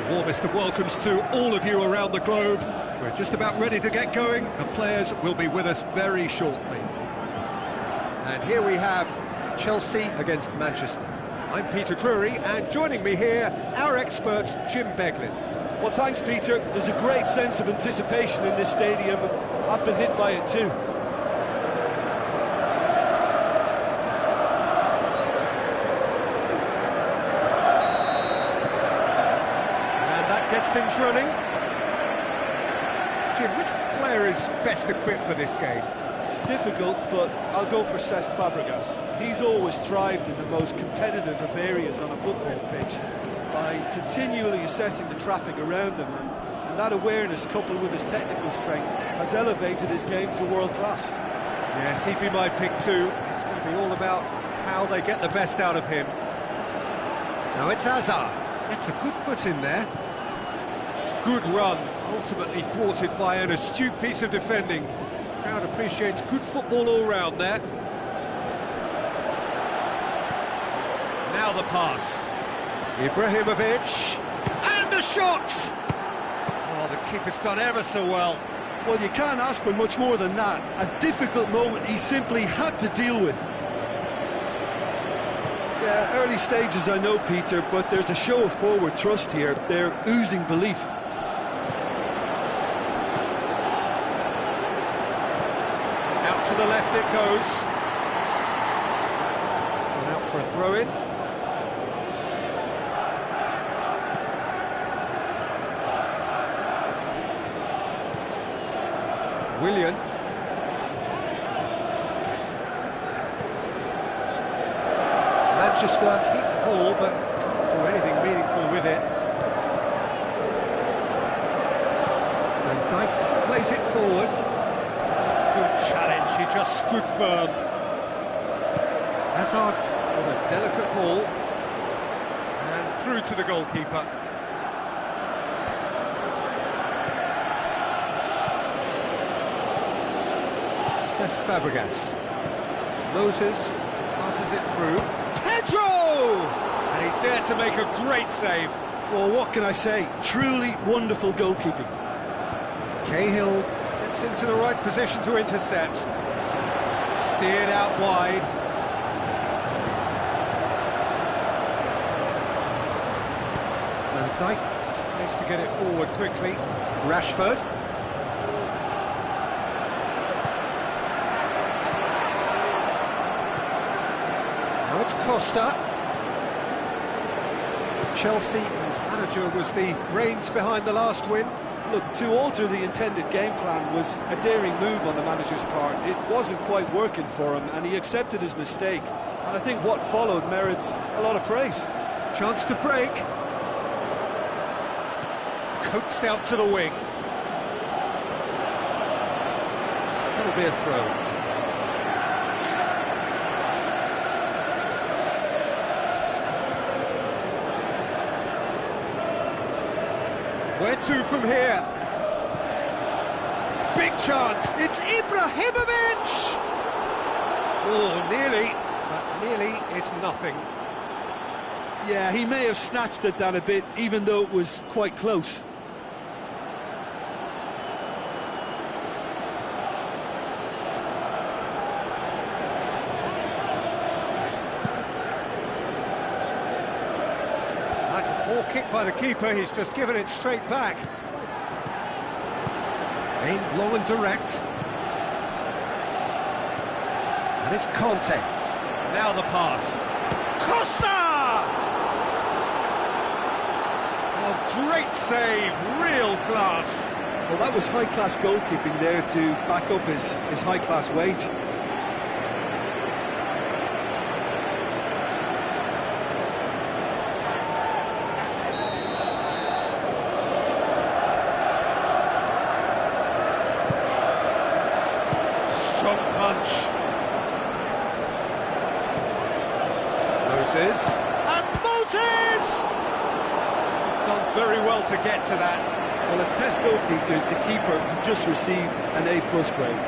Warmest of welcomes to all of you around the globe. We're just about ready to get going. The players will be with us very shortly. And here we have Chelsea against Manchester. I'm Peter Drury, and joining me here, our expert, Jim Beglin. Well, thanks, Peter. There's a great sense of anticipation in this stadium, and I've been hit by it too. Gets things running. Jim, which player is best equipped for this game? Difficult, but I'll go for Cesc Fabregas. He's always thrived in the most competitive of areas on a football pitch by continually assessing the traffic around him, and that awareness, coupled with his technical strength, has elevated his game to world class. Yes, he'd be my pick too. It's going to be all about how they get the best out of him. Now it's Hazard. It's a good foot in there. Good run, ultimately thwarted by an astute piece of defending. Crowd appreciates good football all round there. Now the pass. Ibrahimovic, and a shot! Oh, the keeper's done ever so well. Well, you can't ask for much more than that. A difficult moment he simply had to deal with. Yeah, early stages I know, Peter, but there's a show of forward thrust here. They're oozing belief. To the left it goes. It's gone out for a throw-in. Willian. Manchester keep the ball, but can't do anything meaningful with it. Van Dijk plays it forward. Good challenge, he just stood firm. Hazard with a delicate ball. And through to the goalkeeper. Cesc Fabregas. Moses passes it through. Pedro! And he's there to make a great save. Well, what can I say? Truly wonderful goalkeeping. Cahill gets into the right position to intercept. Steered out wide. Van Dijk tries to get it forward quickly. Rashford. Now it's Costa. Chelsea, whose manager was the brains behind the last win. Look, to alter the intended game plan was a daring move on the manager's part. It wasn't quite working for him, and he accepted his mistake. And I think what followed merits a lot of praise. Chance to break. Coaxed out to the wing. That'll be a throw. Where to from here? Big chance, it's Ibrahimovic! Oh, nearly, but nearly is nothing. Yeah, he may have snatched at that a bit, even though it was quite close. Poor kick by the keeper, he's just given it straight back. Aimed long and direct. And it's Conte. Now the pass. Costa! Oh, great save, real class. Well, that was high-class goalkeeping there to back up his high-class wage. Strong punch. Moses. And Moses! He's done very well to get to that. Well, as test goal, Peter, the keeper has just received an A+ grade.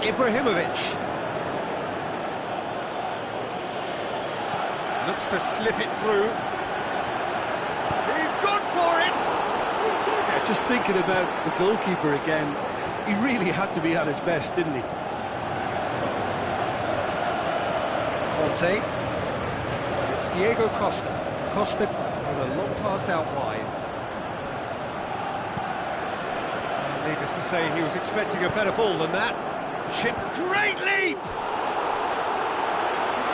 Ibrahimovic. Looks to slip it through. He's gone for it! Yeah, just thinking about the goalkeeper again, he really had to be at his best, didn't he? Conte. It's Diego Costa. Costa with a long pass out wide. Needless to say, he was expecting a better ball than that. Chip, great leap!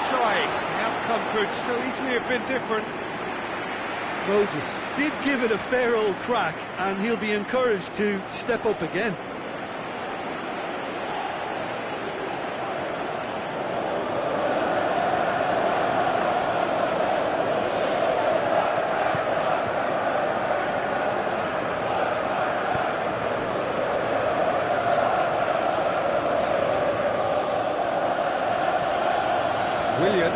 Try. The outcome could so easily have been different. Moses did give it a fair old crack, and he'll be encouraged to step up again. Willian.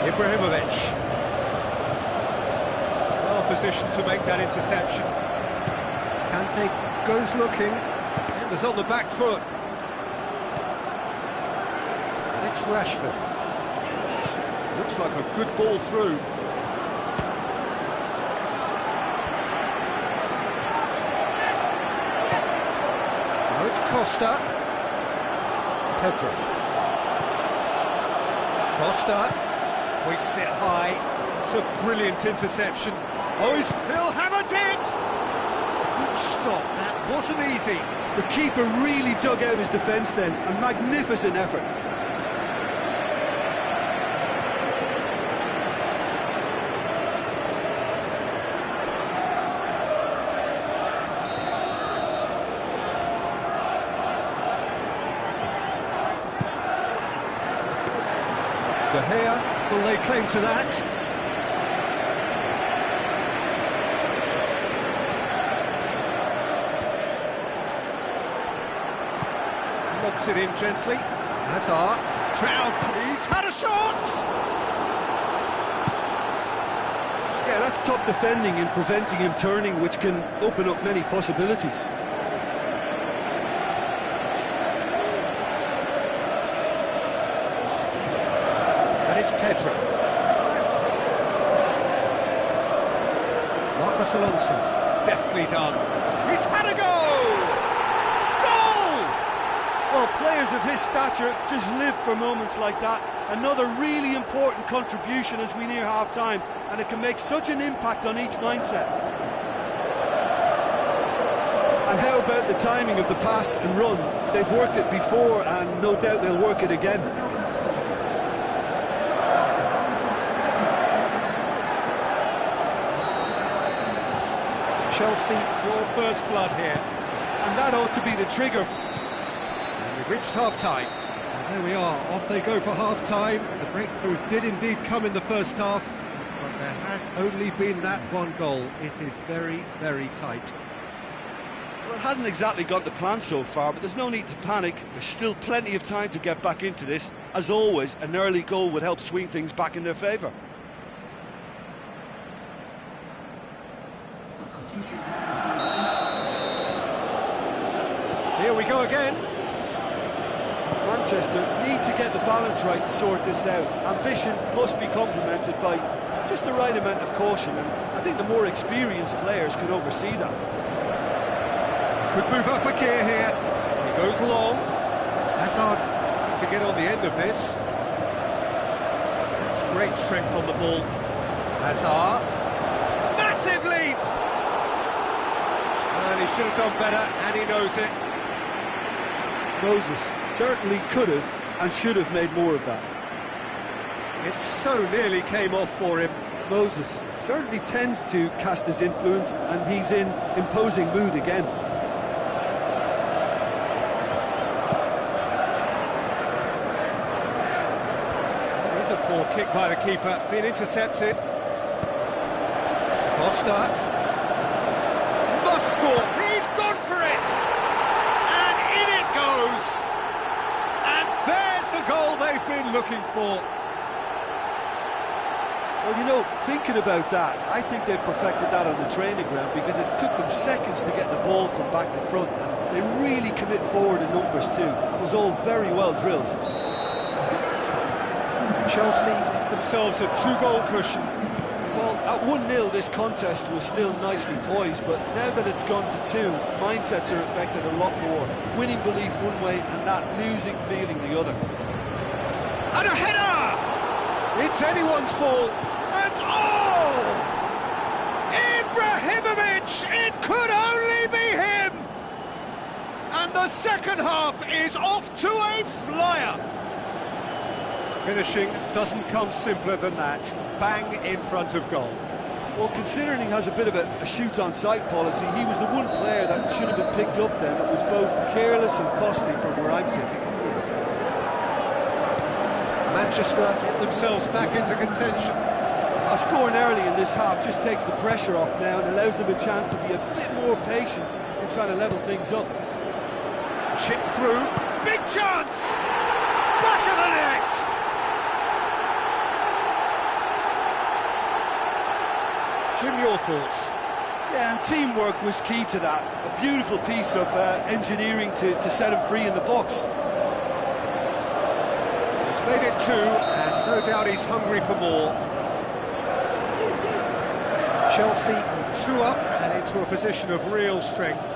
Ibrahimovic. Well positioned to make that interception. Kante goes looking. Defenders on the back foot. And it's Rashford. Looks like a good ball through. Now it's Costa. Pedro. Costa hoists it high. It's a brilliant interception. Oh, he'll have a dip! Good stop, that wasn't easy. The keeper really dug out his defence then. A magnificent effort. De Gea will lay claim to that. Lobs it in gently. Hazard. Crowd, he's had a shot! Yeah, that's top defending and preventing him turning, which can open up many possibilities. Pedro. Marcos Alonso. Deftly done. He's had a goal! Goal! Well, players of his stature just live for moments like that. Another really important contribution as we near half-time, and it can make such an impact on each mindset. And how about the timing of the pass and run? They've worked it before, and no doubt they'll work it again. Chelsea draw first blood here. And that ought to be the trigger. And we've reached half-time. And there we are, off they go for half-time. The breakthrough did indeed come in the first half, but there has only been that one goal. It is very, very tight. Well, it hasn't exactly gone to plan so far, but there's no need to panic. There's still plenty of time to get back into this. As always, an early goal would help swing things back in their favour. Here we go again. Manchester need to get the balance right to sort this out. Ambition must be complemented by just the right amount of caution, and I think the more experienced players can oversee that. Could move up a gear here. He goes long. Hazard to get on the end of this. That's great strength on the ball. Hazard. Massive leap! And he should have done better, and he knows it. Moses certainly could have and should have made more of that. It so nearly came off for him. Moses certainly tends to cast his influence, and he's in imposing mood again. There's a poor kick by the keeper, being intercepted. Costa. Must score, he's gone for it! And in it goes! And there's the goal they've been looking for. Well, you know, thinking about that, I think they've perfected that on the training ground, because it took them seconds to get the ball from back to front, and They really commit forward in numbers too. That was all very well drilled. Chelsea themselves a 2-goal cushion. Well, at 1-0 this contest was still nicely poised, but now that it's gone to 2, mindsets are affected a lot more. Winning belief one way and that losing feeling the other. And a header! It's anyone's ball, and oh! Ibrahimovic! It could only be him! And the second half is off to a flyer! Finishing doesn't come simpler than that. Bang in front of goal. Well, considering he has a bit of a shoot-on-sight policy, he was the one player that should have been picked up then. It was both careless and costly from where I'm sitting. Manchester get themselves back into contention. Scoring early in this half just takes the pressure off now and allows them a chance to be a bit more patient in trying to level things up. Chip through, big chance! Back of the net! Jim, your thoughts? Yeah, and teamwork was key to that. A beautiful piece of engineering to set him free in the box. He's made it 2, and no doubt he's hungry for more. Chelsea 2 up and into a position of real strength.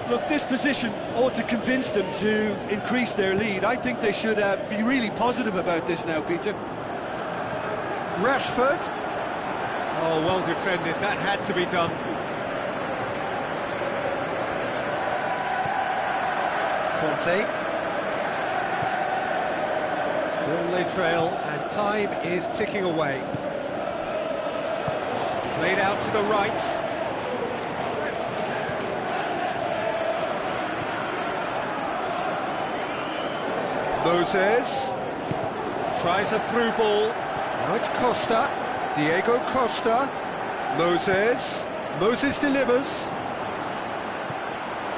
Look, this position ought to convince them to increase their lead. I think they should be really positive about this now, Peter. Rashford. Oh, well defended. That had to be done. Conte. Still they trail, and time is ticking away. Played out to the right. Moses tries a through ball. Now it's Costa. Diego Costa. Moses delivers.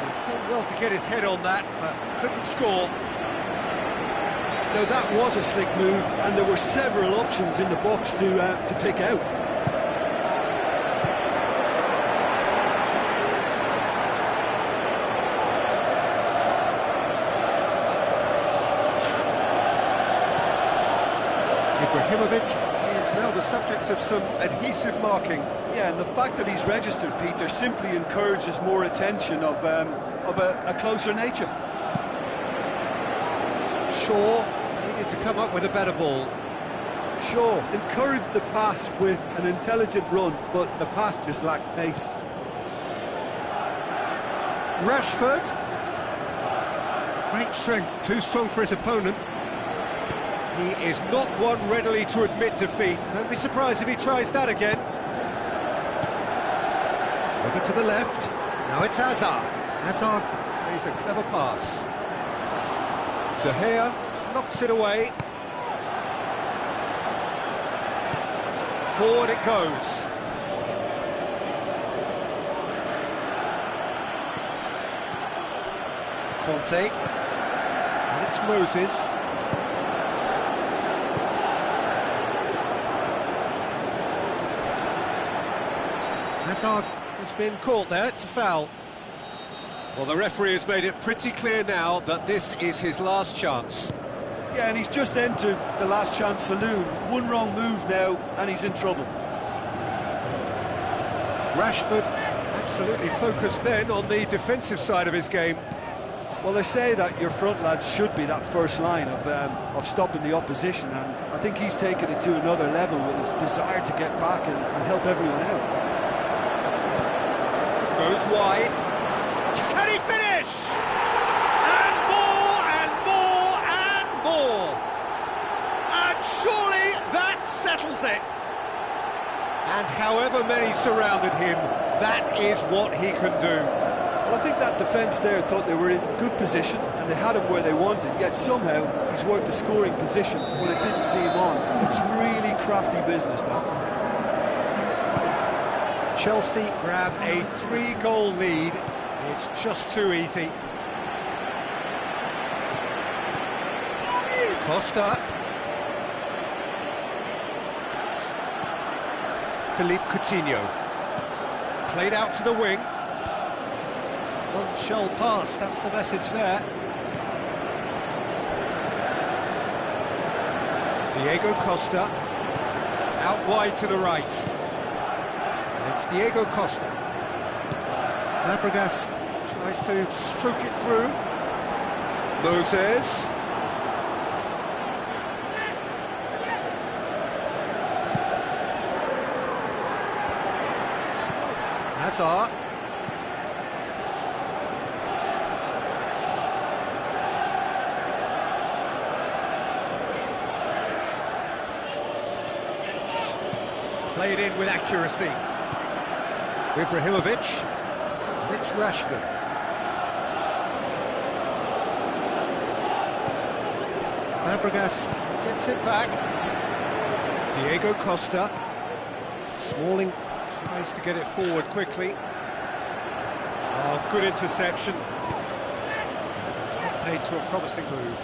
He's done well to get his head on that, but couldn't score. Now that was a slick move, and there were several options in the box to pick out. Ibrahimovic is now the subject of some adhesive marking. Yeah, and the fact that he's registered, Peter, simply encourages more attention of a closer nature. Shaw needed to come up with a better ball. Shaw encouraged the pass with an intelligent run, but the pass just lacked pace. Rashford. Great strength, too strong for his opponent. He is not one readily to admit defeat. Don't be surprised if he tries that again. Over to the left. Now it's Hazard. Hazard plays a clever pass. De Gea knocks it away. Forward it goes. Conte. And it's Moses. Hazard has been caught there, it's a foul. Well, the referee has made it pretty clear now that this is his last chance. Yeah, and he's just entered the last chance saloon. One wrong move now, and he's in trouble. Rashford absolutely focused then on the defensive side of his game. Well, they say that your front lads should be that first line of stopping the opposition, and I think he's taken it to another level with his desire to get back and help everyone out. Goes wide. Can he finish? And more and more and more. And surely that settles it. And however many surrounded him, that is what he can do. Well, I think that defence there thought they were in good position and they had him where they wanted, yet somehow he's worked the scoring position when it didn't seem on. It's really crafty business, that. Chelsea grab a 3-goal lead. It's just too easy. Costa. Philippe Coutinho. Played out to the wing. Shell pass, that's the message there. Diego Costa, out wide to the right. And it's Diego Costa. Fabregas tries to stroke it through. Moses. Hazard. Played in with accuracy. Ibrahimovic. And it's Rashford. Fabregas gets it back. Diego Costa. Smalling tries to get it forward quickly. Oh, good interception. That's got paid to a promising move.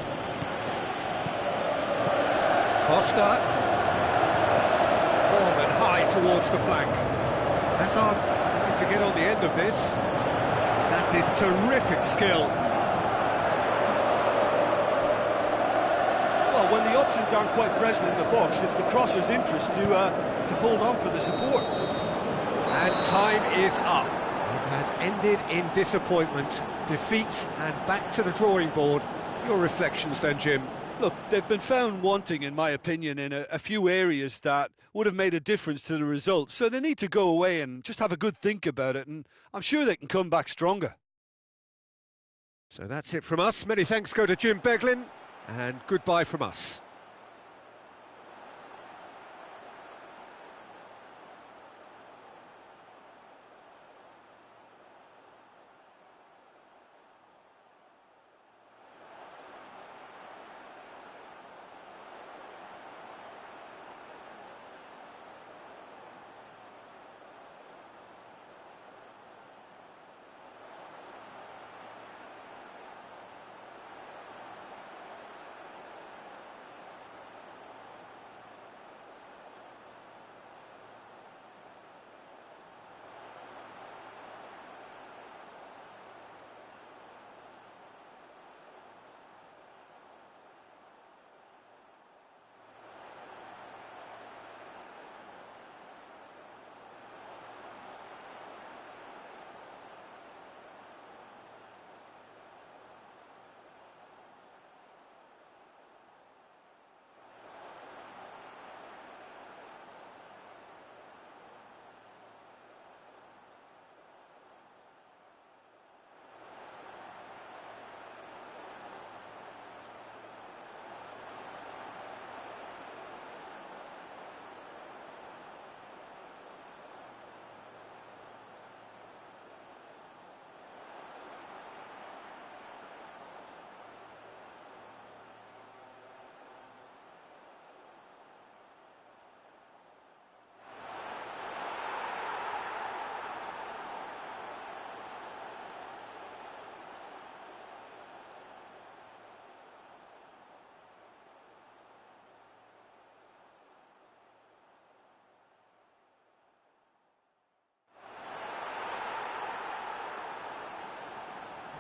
Costa. And high towards the flank. Hazard looking to get on the end of this. That is terrific skill. Well, when the options aren't quite present in the box, it's the crosser's interest to hold on for the support. And time is up. It has ended in disappointment, defeat, and back to the drawing board. Your reflections then, Jim? Look, they've been found wanting, in my opinion, in a few areas that would have made a difference to the result. So they need to go away and just have a good think about it, and I'm sure they can come back stronger. So that's it from us. Many thanks go to Jim Beglin, and goodbye from us.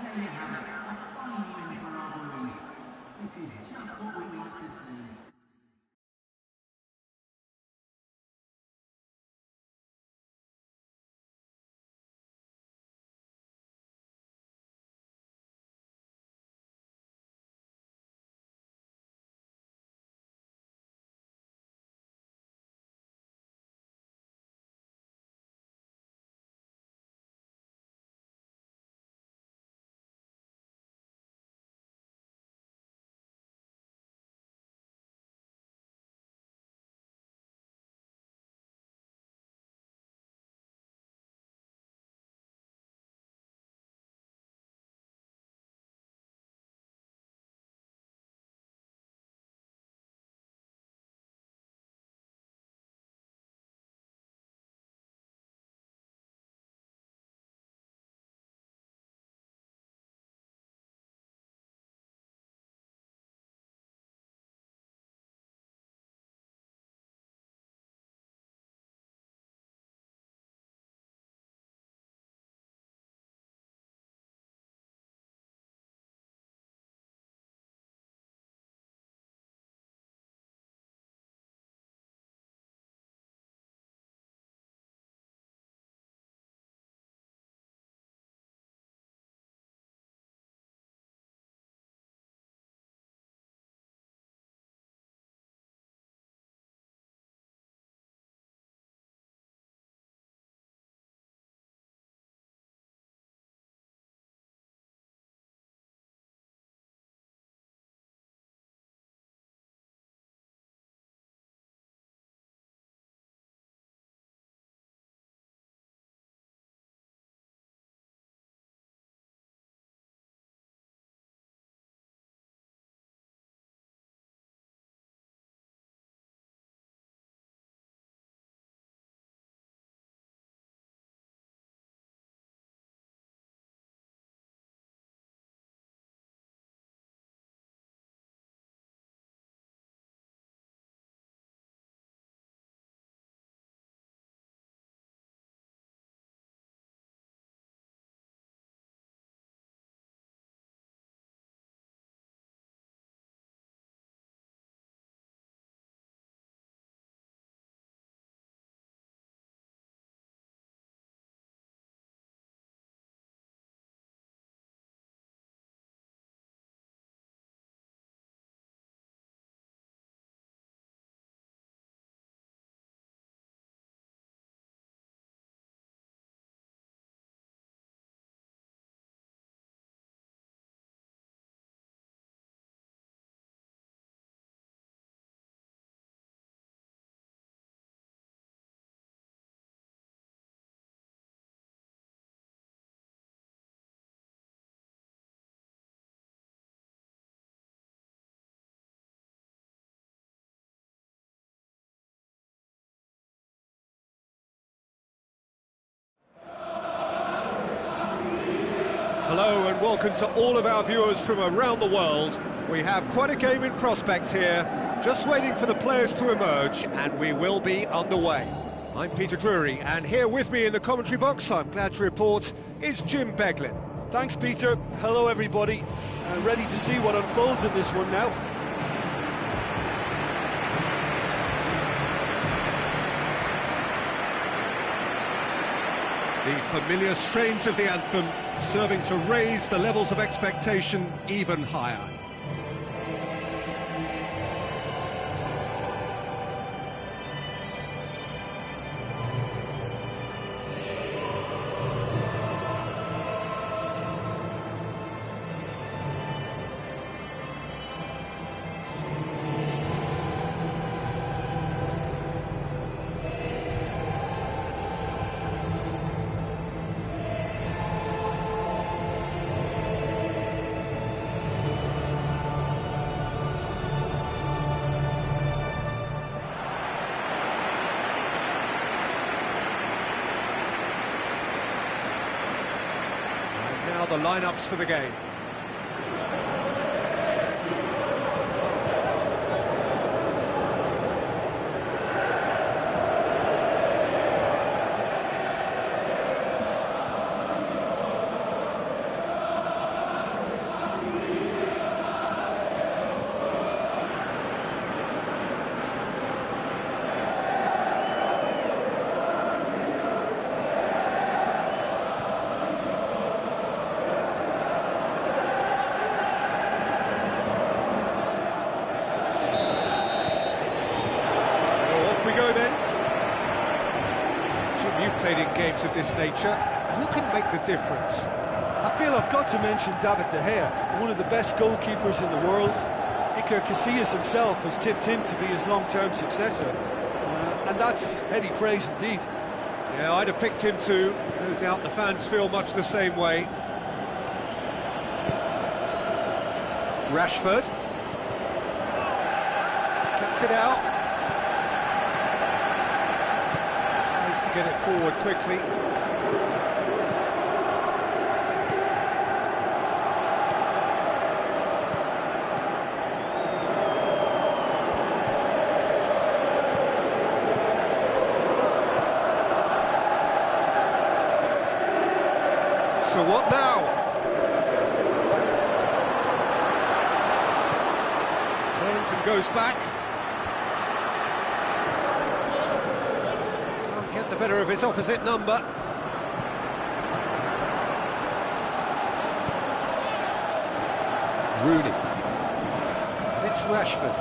There you have it, a fine win for our boys. This is just what we like to see. Hello and welcome to all of our viewers from around the world. We have quite a game in prospect here, just waiting for the players to emerge, and we will be underway. I'm Peter Drury, and here with me in the commentary box, I'm glad to report, is Jim Beglin. Thanks, Peter. Hello, everybody. Ready to see what unfolds in this one now. The familiar strains of the anthem serving to raise the levels of expectation even higher. Now the lineups for the game. You've played in games of this nature. Who can make the difference? I feel I've got to mention David De Gea, one of the best goalkeepers in the world. Iker Casillas himself has tipped him to be his long-term successor, and that's heady praise indeed. Yeah, I'd have picked him too. No doubt the fans feel much the same way. Rashford cuts it out. To get it forward quickly. So what now? Turns and goes back. Get the better of his opposite number. Rooney. And it's Rashford.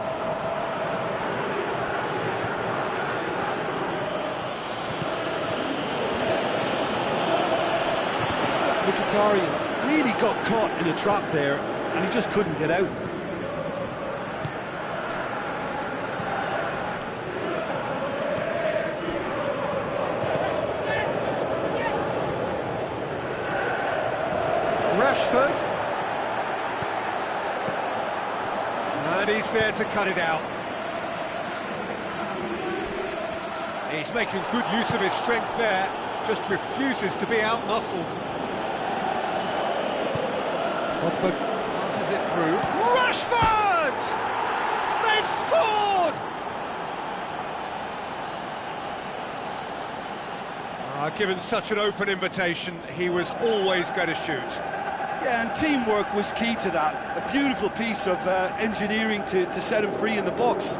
Mkhitaryan really got caught in a trap there, and he just couldn't get out. Rashford, and he's there to cut it out. He's making good use of his strength there, just refuses to be out-muscled. Pogba passes it through. Rashford! They've scored! Given such an open invitation, he was always going to shoot. Yeah, and teamwork was key to that. A beautiful piece of engineering to set him free in the box.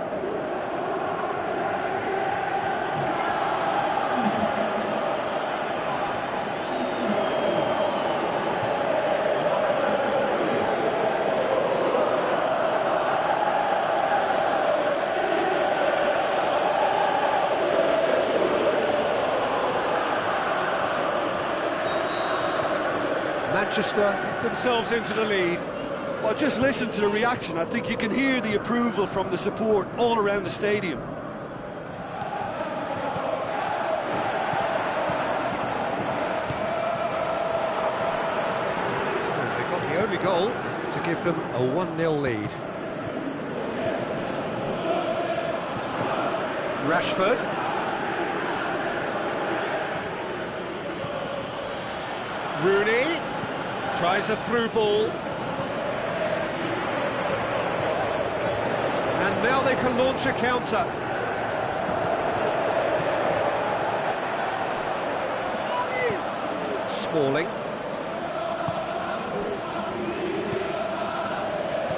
Manchester get themselves into the lead. Well, just listen to the reaction. I think you can hear the approval from the support all around the stadium. So they got the only goal to give them a 1-0 lead. Rashford. Rooney. Tries a through ball. And now they can launch a counter. Smalling.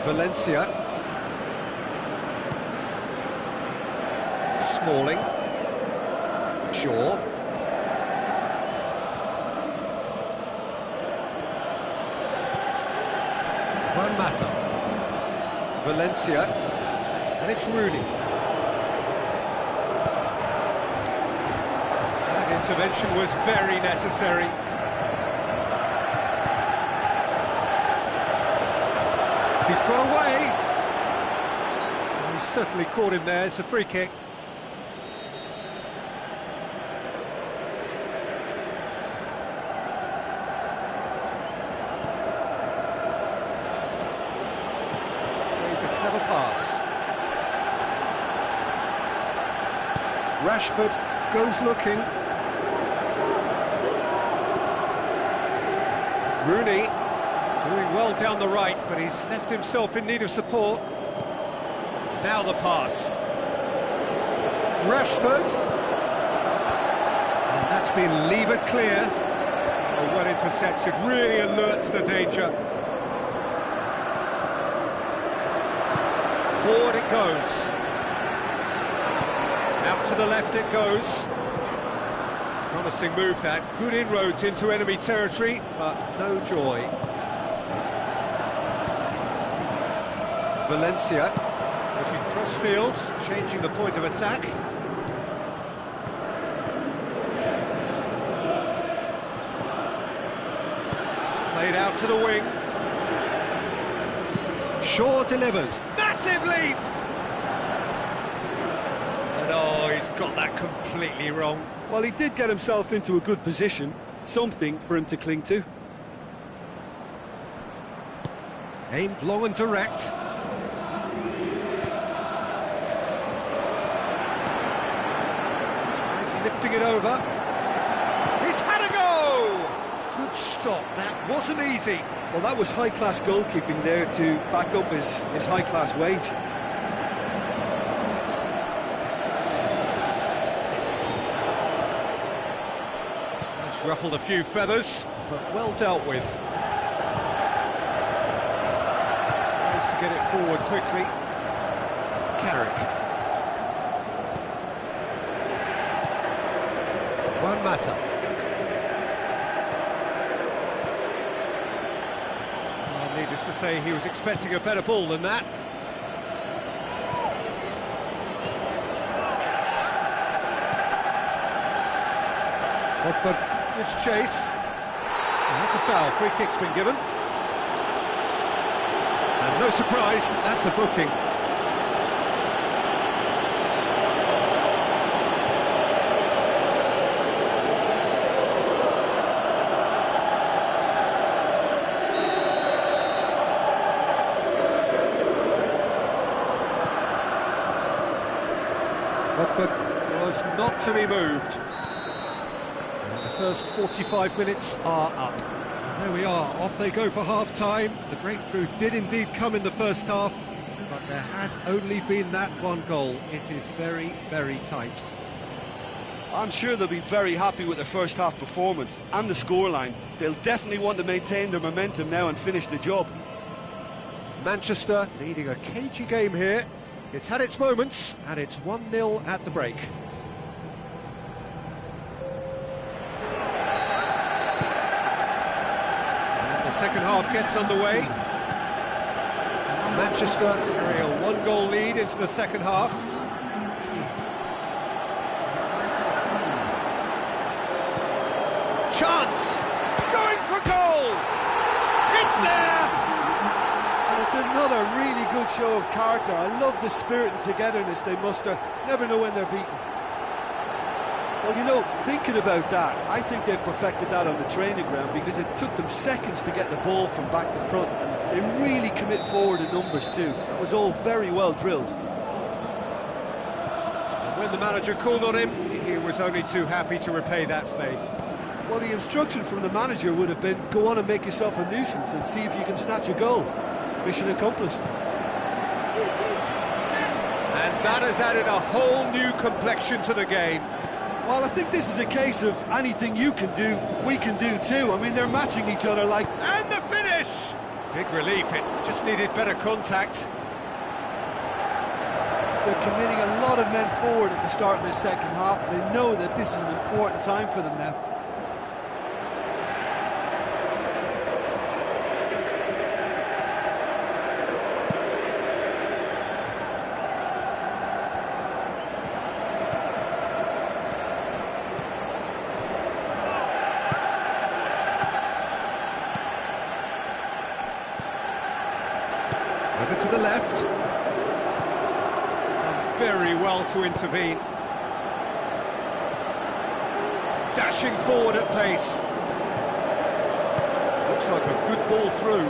Valencia. Smalling. Shaw. Juan Mata. Valencia. And it's Rooney. That intervention was very necessary. He's got away. He certainly caught him there. It's a free kick. Plays a clever pass. Rashford goes looking. Rooney doing well down the right, but he's left himself in need of support. Now the pass. Rashford. And that's been levered clear. Oh, well intercepted, really alert to the danger. Forward it goes. Out to the left it goes. Promising move that. Good inroads into enemy territory, but no joy. Valencia looking cross-field, changing the point of attack. Played out to the wing. Shaw delivers. Massive leap! And oh, he's got that completely wrong. Well, he did get himself into a good position, something for him to cling to. Aimed long and direct. Lifting it over. He's had a go! Good stop, that wasn't easy. Well, that was high-class goalkeeping there to back up his high-class wage. It's ruffled a few feathers, but well dealt with. Tries to get it forward quickly. Carrick. Juan Mata. Well, needless to say, he was expecting a better ball than that. Pogba gives chase. And that's a foul. Free kick's been given. And no surprise, that's a booking. Pogba was not to be moved. And the first 45 minutes are up. And there we are, off they go for half-time. The breakthrough did indeed come in the first half, but there has only been that one goal. It is very, very tight. I'm sure they'll be very happy with their first half performance and the scoreline. They'll definitely want to maintain their momentum now and finish the job. Manchester leading a cagey game here. It's had its moments, and it's 1-0 at the break. And the second half gets underway. Manchester carry a one-goal lead into the second half. Chance! Going for goal! It's there! And it's another really good show of character. I love the spirit and togetherness they muster. Never know when they're beaten. Well, you know, thinking about that, I think they've perfected that on the training ground because it took them seconds to get the ball from back to front, and they really commit forward in numbers too. That was all very well drilled. And when the manager called on him, he was only too happy to repay that faith. Well, the instruction from the manager would have been, go on and make yourself a nuisance and see if you can snatch a goal. Mission accomplished. And that has added a whole new complexion to the game. Well, I think this is a case of anything you can do, we can do too. I mean, they're matching each other like... And the finish! Big relief, it just needed better contact. They're committing a lot of men forward at the start of the second half. They know that this is an important time for them now. Over to the left. Done very well to intervene. Dashing forward at pace. Looks like a good ball through.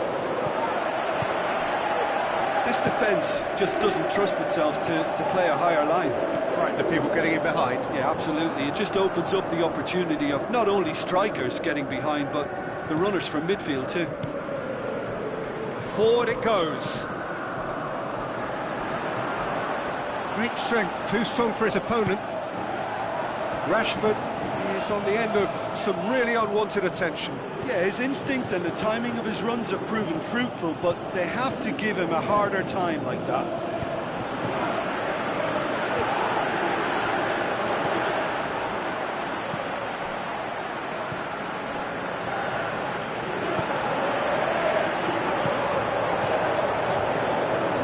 This defence just doesn't trust itself to play a higher line. Frightened of people getting in behind. Yeah, absolutely. It just opens up the opportunity of not only strikers getting behind, but the runners from midfield too. Forward it goes. Great strength, too strong for his opponent. Rashford is on the end of some really unwanted attention. Yeah, his instinct and the timing of his runs have proven fruitful, but they have to give him a harder time like that.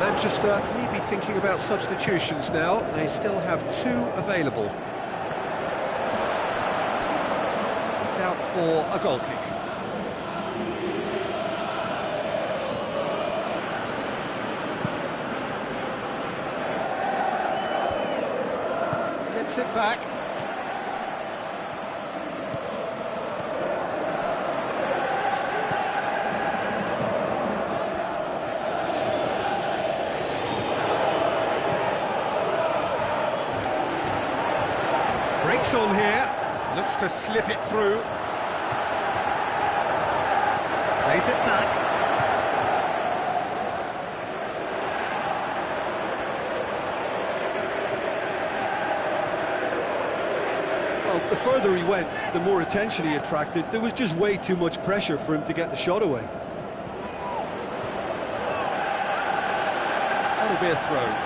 Manchester may be thinking about substitutions now. They still have 2 available. It's out for a goal kick. Gets it back. Breaks on here, looks to slip it through. Plays it back. Well, the further he went, the more attention he attracted. There was just way too much pressure for him to get the shot away. That'll be a throw.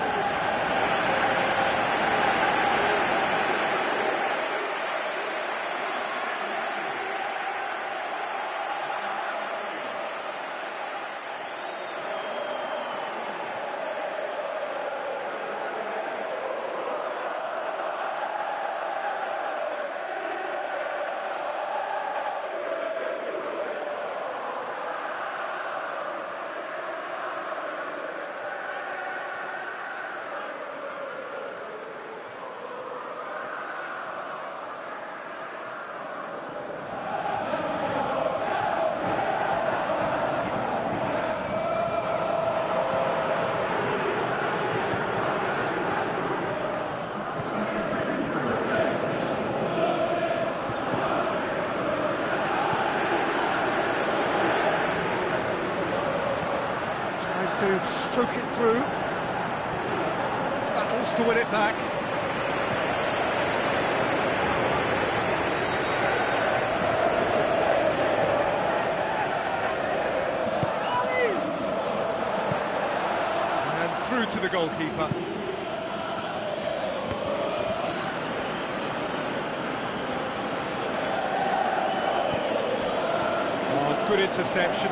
To stroke it through, battles to win it back. And through to the goalkeeper. Oh, good interception.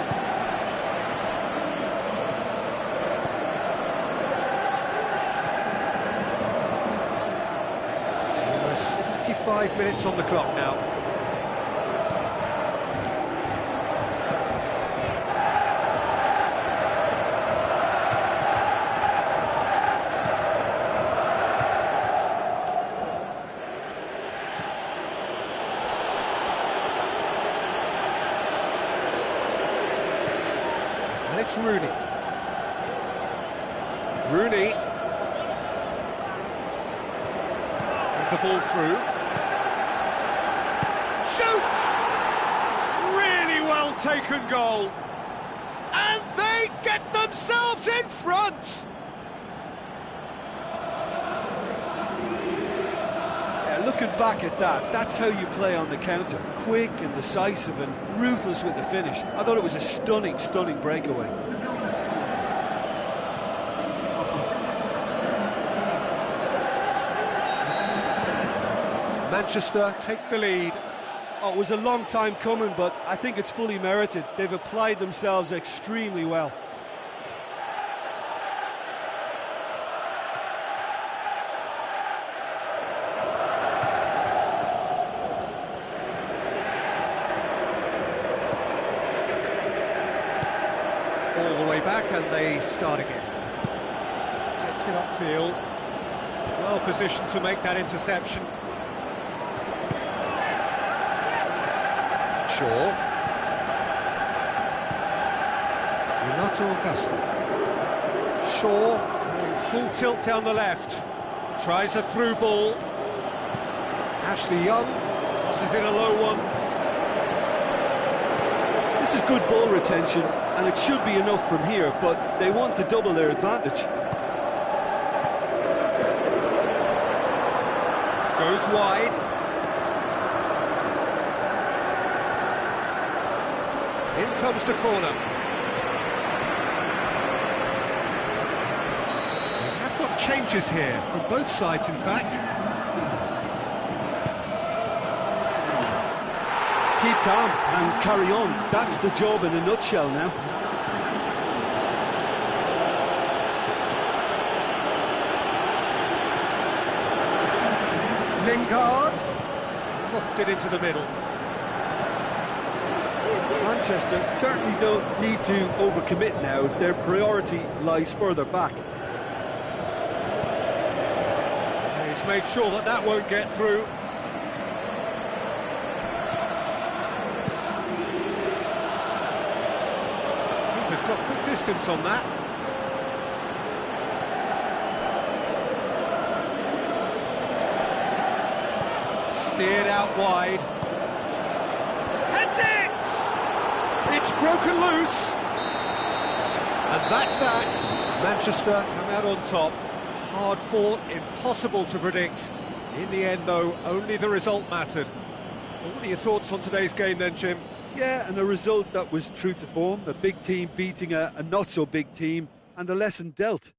5 minutes on the clock now. And it's Rooney. Rooney. With the ball through. Shoots! taken goal. And they get themselves in front. Yeah, looking back at that, that's how you play on the counter. Quick and decisive and ruthless with the finish. I thought it was a stunning, stunning breakaway. Manchester take the lead. Oh, it was a long time coming, but I think it's fully merited. They've applied themselves extremely well. All the way back and they start again. Gets it upfield. Well positioned to make that interception. Shaw. Renato Augusto. Shaw going full tilt down the left. Tries a through ball. Ashley Young crosses in a low one. This is good ball retention, and it should be enough from here, but they want to double their advantage. Goes wide. In comes the corner. They have got changes here from both sides, in fact. Keep calm and carry on. That's the job in a nutshell now. Lingard. Lofted into the middle. Manchester certainly don't need to overcommit now. Their priority lies further back. He's made sure that that won't get through. Keeper's got good distance on that. Steered out wide. Heads it! It's broken loose. And that's that. Manchester come out on top. Hard fought, impossible to predict. In the end, though, only the result mattered. Well, what are your thoughts on today's game then, Jim? Yeah, and a result that was true to form. A big team beating a not-so-big team, and a lesson dealt.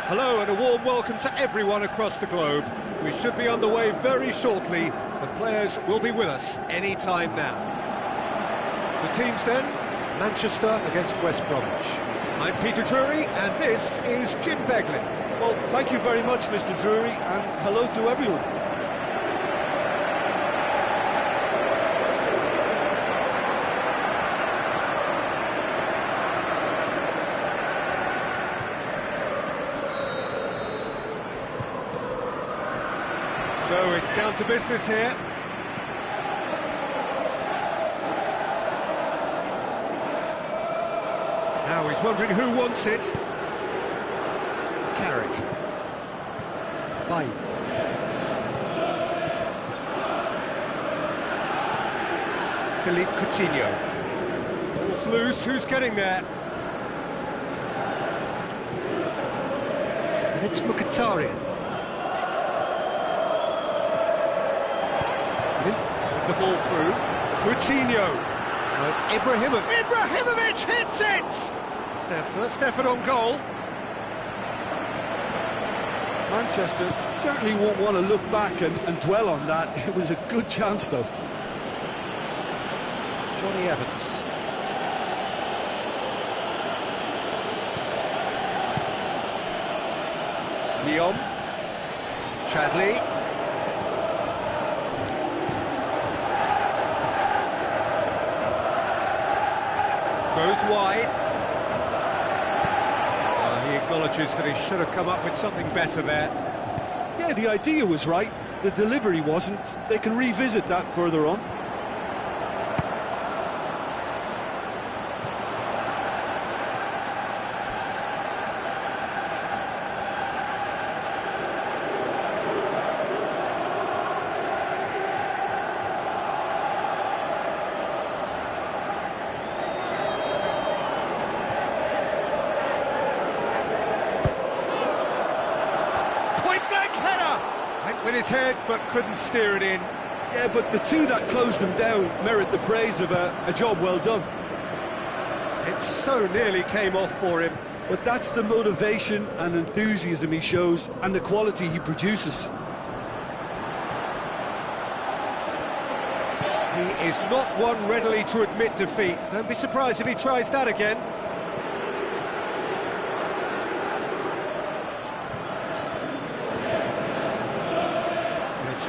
Hello and a warm welcome to everyone across the globe. We should be on the way very shortly. The players will be with us any time now. The teams then, Manchester against West Bromwich. I'm Peter Drury and this is Jim Beglin. Well, thank you very much, Mr. Drury, and hello to everyone. So it's down to business here. Now he's wondering who wants it. Carrick. Bay. Philippe Coutinho. Ball's loose, who's getting there? And it's Mkhitaryan. The ball through. Coutinho. Now it's Ibrahimovic. Ibrahimovic hits it! First effort on goal. Manchester certainly won't want to look back and dwell on that. It was a good chance, though. Johnny Evans. Lyon. Chadley. Goes wide. He acknowledges that he should have come up with something better there. Yeah, the idea was right. The delivery wasn't. They can revisit that further on. With his head, but couldn't steer it in. Yeah, but the two that closed them down merit the praise of a job well done. It so nearly came off for him. But that's the motivation and enthusiasm he shows, and the quality he produces. He is not one readily to admit defeat. Don't be surprised if he tries that again.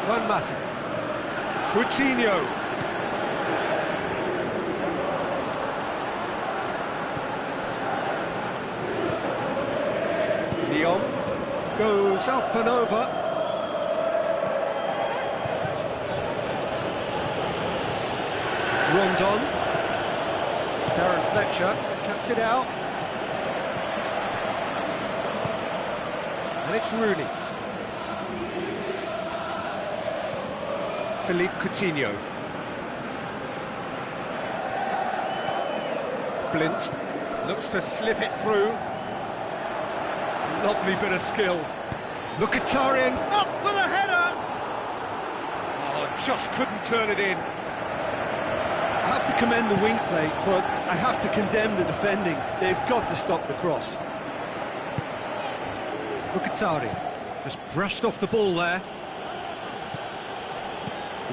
Juan Mata. Coutinho. Lyon goes up and over. Rondon. Darren Fletcher cuts it out. And it's Rooney. Philippe Coutinho. Blint looks to slip it through. Lovely bit of skill. Mkhitaryan up for the header! Oh, just couldn't turn it in. I have to commend the wing play, but I have to condemn the defending. They've got to stop the cross. Mkhitaryan just brushed off the ball there.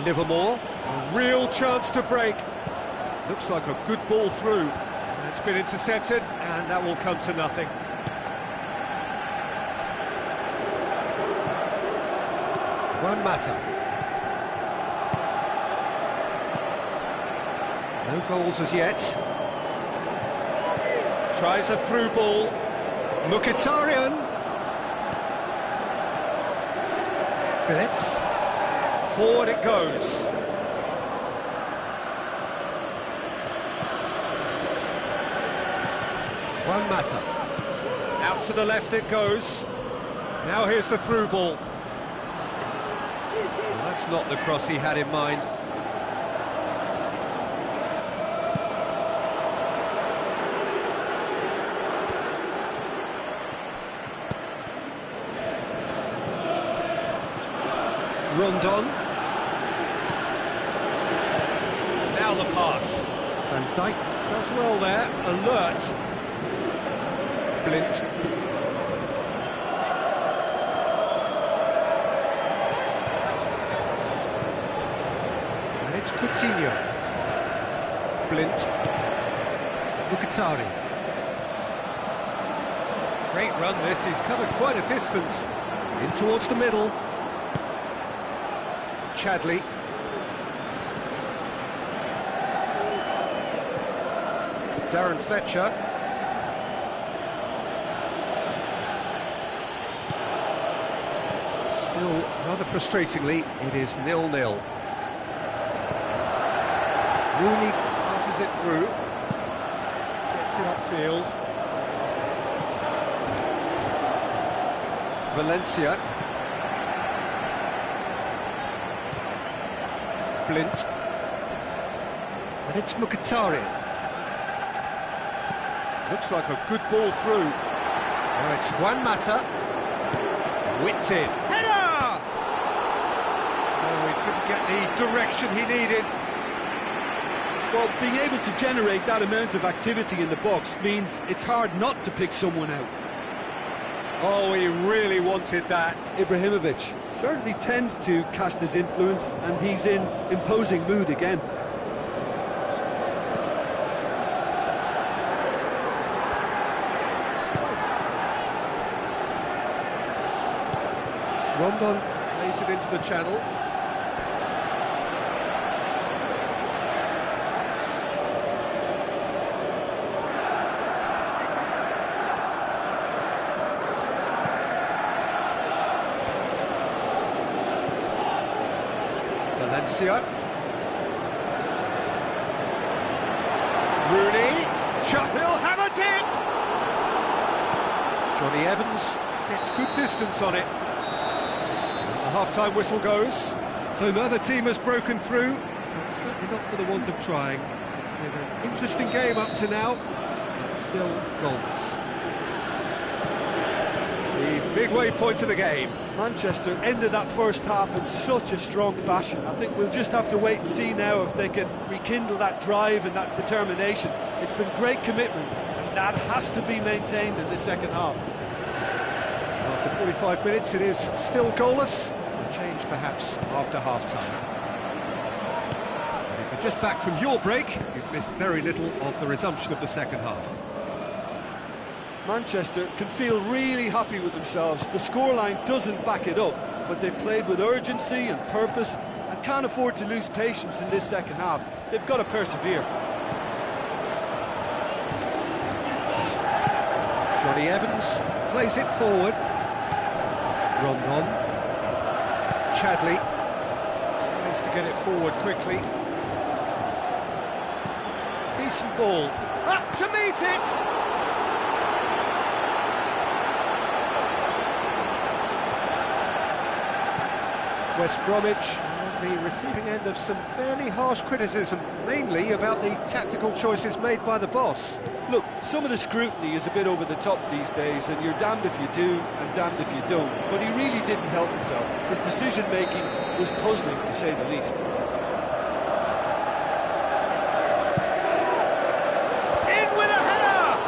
Livermore, a real chance to break. Looks like a good ball through. It's been intercepted, and that will come to nothing. Juan Mata. No goals as yet. Tries a through ball. Mkhitaryan. Phillips. Forward it goes. Juan Mata. Out to the left it goes. Now here's the through ball. Well, that's not the cross he had in mind. Rondon. Now the pass. Van Dijk does well there. Alert. Blint. It's Coutinho. Blint. Mkhitaryan. Great run this, he's covered quite a distance. In towards the middle. Chadley. Darren Fletcher. Still, rather frustratingly, it is 0-0. Rooney passes it through. Gets it upfield. Valencia. Blint. And it's Mkhitaryan. Looks like a good ball through. Now it's Juan Mata. Whipped in. Header! Oh, he couldn't get the direction he needed. Well, being able to generate that amount of activity in the box means it's hard not to pick someone out. Oh, he really wanted that. Ibrahimovic certainly tends to cast his influence, and he's in imposing mood again. Rondon plays it into the channel. Valencia. Rooney. He'll have a dip! Johnny Evans gets good distance on it. The half-time whistle goes. So neither team has broken through, but certainly not for the want of trying. It's been an interesting game up to now, but still goalless. The midway point of the game. Manchester ended that first half in such a strong fashion. I think we'll just have to wait and see now if they can rekindle that drive and that determination. It's been great commitment, and that has to be maintained in the second half. After 45 minutes, it is still goalless. A change perhaps after half-time. And if you're just back from your break, you've missed very little of the resumption of the second half. Manchester can feel really happy with themselves. The scoreline doesn't back it up, but they've played with urgency and purpose and can't afford to lose patience in this second half. They've got to persevere. Johnny Evans plays it forward. Rondon. Chadley tries to get it forward quickly. Decent ball. Up to meet it! West Bromwich on the receiving end of some fairly harsh criticism, mainly about the tactical choices made by the boss. Look, some of the scrutiny is a bit over the top these days, and you're damned if you do and damned if you don't. But he really didn't help himself. His decision-making was puzzling, to say the least. In with a header!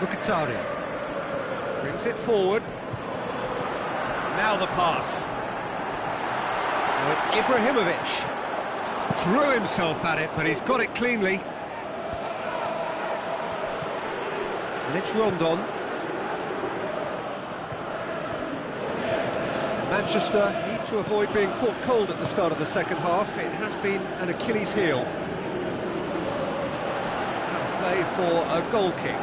Mkhitaryan brings it forward. Now the pass. Now it's Ibrahimovic. Threw himself at it, but he's got it cleanly. And it's Rondon. Manchester need to avoid being caught cold at the start of the second half. It has been an Achilles heel. Out of play for a goal kick.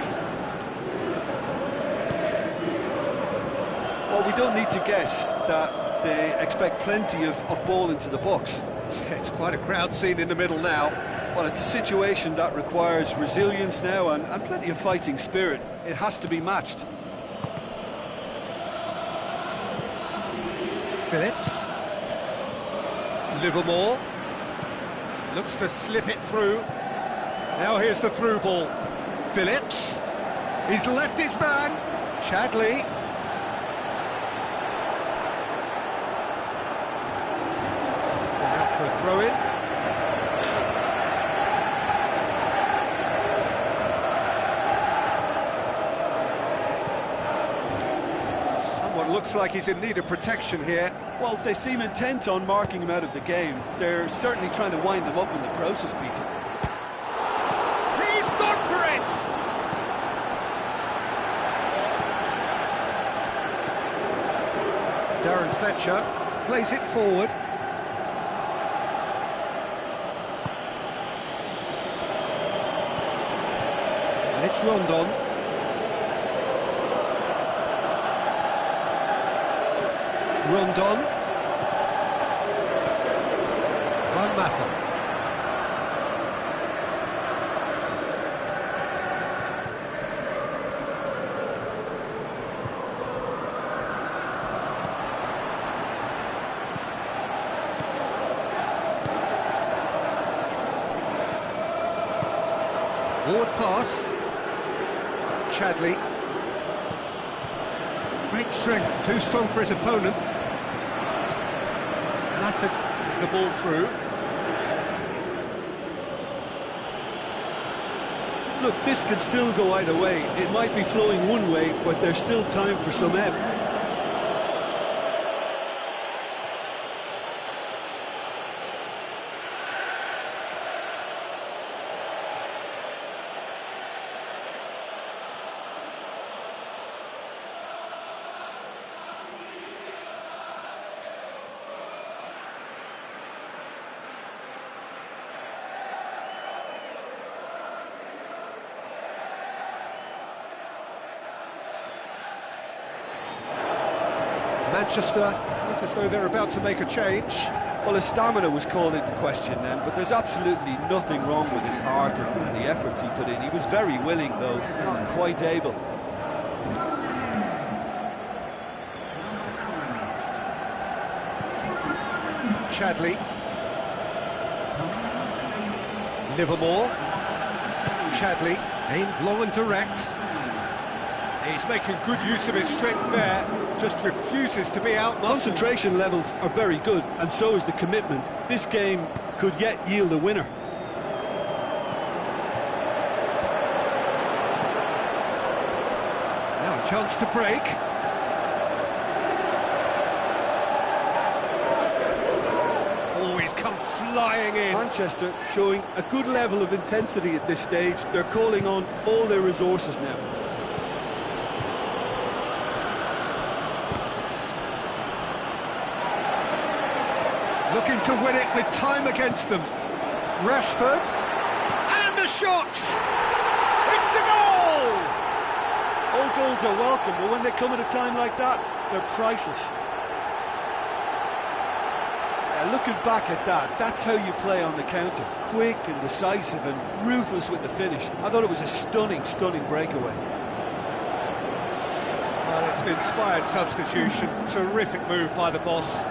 Well, we don't need to guess that they expect plenty of ball into the box. It's quite a crowd scene in the middle now. Well, it's a situation that requires resilience now and plenty of fighting spirit. It has to be matched. Phillips. Livermore. Looks to slip it through. Now here's the through ball. Phillips. He's left his man. Chadley. It's gone out for a throw-in. Well, looks like he's in need of protection here. Well, they seem intent on marking him out of the game. They're certainly trying to wind him up in the process, Peter. He's gone for it! Darren Fletcher plays it forward. And it's Rondon. Rondon. Juan Mata. Forward pass. Chadley. Great strength, too strong for his opponent. Mata the ball through. Look, this could still go either way. It might be flowing one way, but there's still time for some ebb. Manchester look as though they're about to make a change. Well, his stamina was called into question then, but there's absolutely nothing wrong with his heart and the efforts he put in. He was very willing, though, not quite able. Chadley. Livermore. Chadley, aimed long and direct. He's making good use of his strength there, just refuses to be outmuscled. Concentration levels are very good, and so is the commitment. This game could yet yield a winner. Now a chance to break. Oh, he's come flying in. Manchester showing a good level of intensity at this stage. They're calling on all their resources now. Looking to win it with time against them. Rashford. And the shot! It's a goal! All goals are welcome, but when they come at a time like that, they're priceless. Looking back at that, that's how you play on the counter. Quick and decisive and ruthless with the finish. I thought it was a stunning, stunning breakaway. Well, it's an inspired substitution. Terrific move by the boss.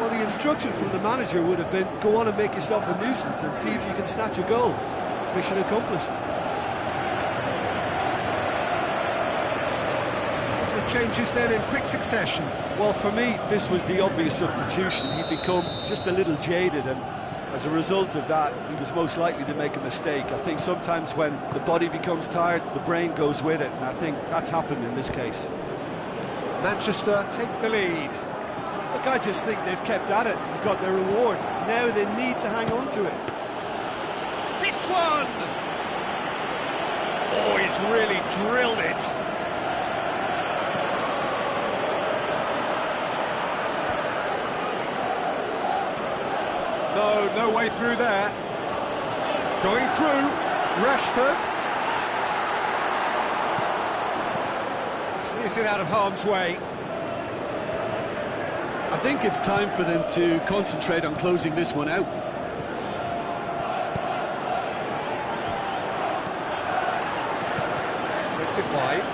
Well, the instruction from the manager would have been, go on and make yourself a nuisance and see if you can snatch a goal. Mission accomplished. The changes then in quick succession. Well, for me, this was the obvious substitution. He'd become just a little jaded, and as a result of that, he was most likely to make a mistake. I think sometimes when the body becomes tired, the brain goes with it, and I think that's happened in this case. Manchester take the lead. Look, I just think they've kept at it and got their reward. Now they need to hang on to it. Hits one! Oh, he's really drilled it. No way through there. Going through, Rashford. Clears it out of harm's way. I think it's time for them to concentrate on closing this one out. Splits it wide.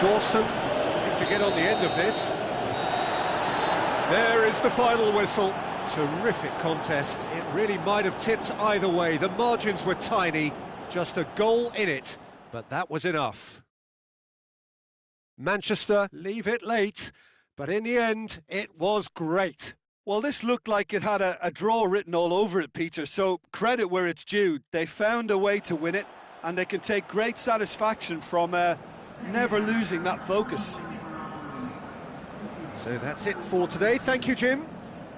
Dawson looking to get on the end of this. There is the final whistle. Terrific contest. It really might have tipped either way. The margins were tiny, just a goal in it, but that was enough. Manchester leave it late, but in the end, it was great. Well, this looked like it had a draw written all over it, Peter, so credit where it's due. They found a way to win it, and they can take great satisfaction from never losing that focus. So that's it for today. Thank you, Jim,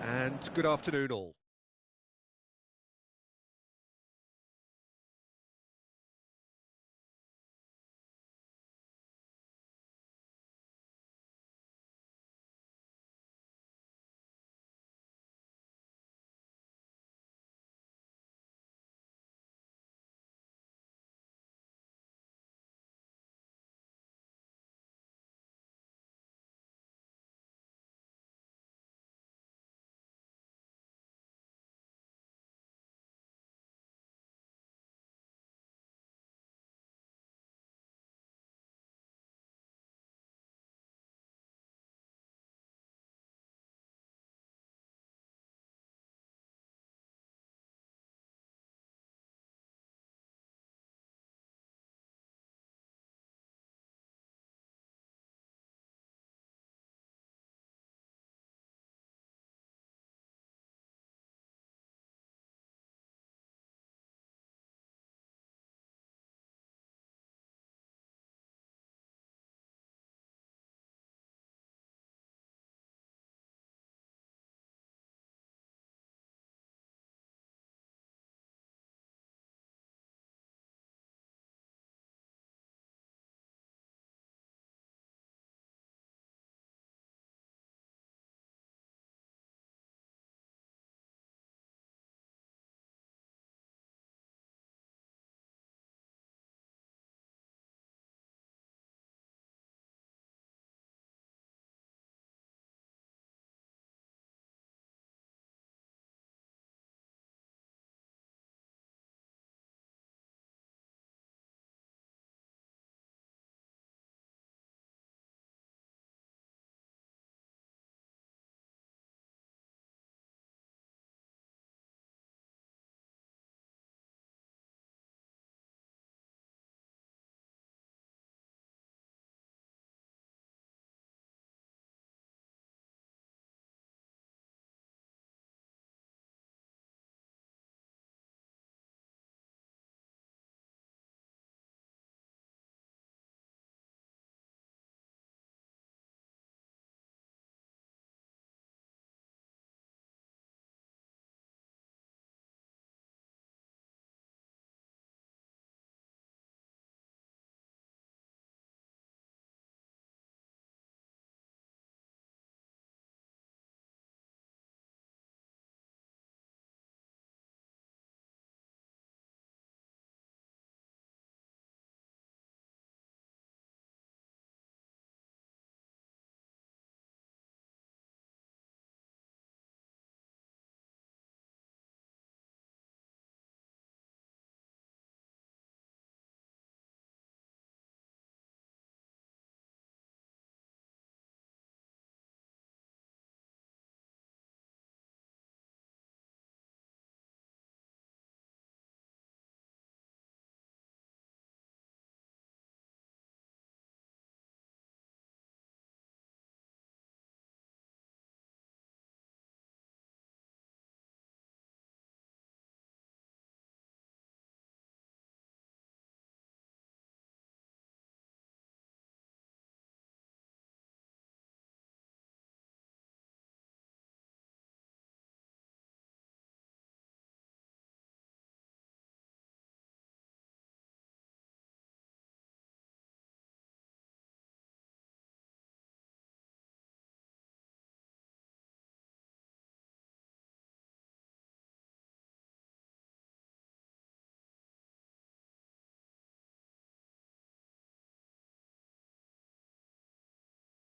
and good afternoon all.